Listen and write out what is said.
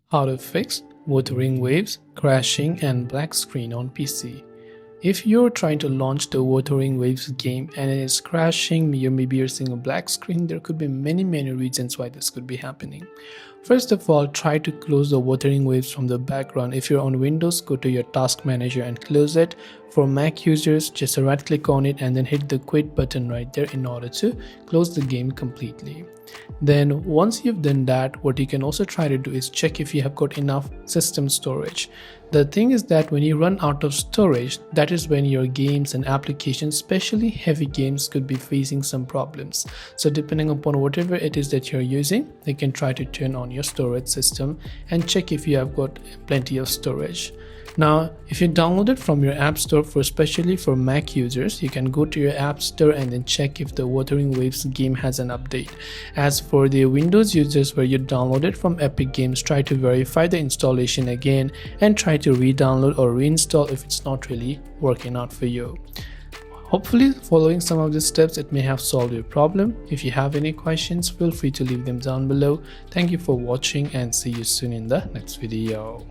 How to fix Wuthering Waves, crashing and black screen on PC. If you're trying to launch the Wuthering Waves game and it is crashing, maybe you're seeing a black screen, there could be many reasons why this could be happening. First of all, try to close the Wuthering Waves from the background. If you're on Windows, go to your task manager and close it. For Mac users, just right click on it and then hit the quit button right there in order to close the game completely. Then once you've done that, what you can also try to do is check if you have got enough system storage. The thing is that when you run out of storage, that is when your games and applications, especially heavy games, could be facing some problems. So depending upon whatever it is that you're using, you can try to turn on your storage system and check if you have got plenty of storage. Now, if you download it from your app store, especially for Mac users, you can go to your app store and then check if the Wuthering Waves game has an update. As for the Windows users where you download it from Epic Games, try to verify the installation again and try to re-download or reinstall if it's not really working out for you. Hopefully, following some of these steps, it may have solved your problem. If you have any questions, feel free to leave them down below. Thank you for watching and see you soon in the next video.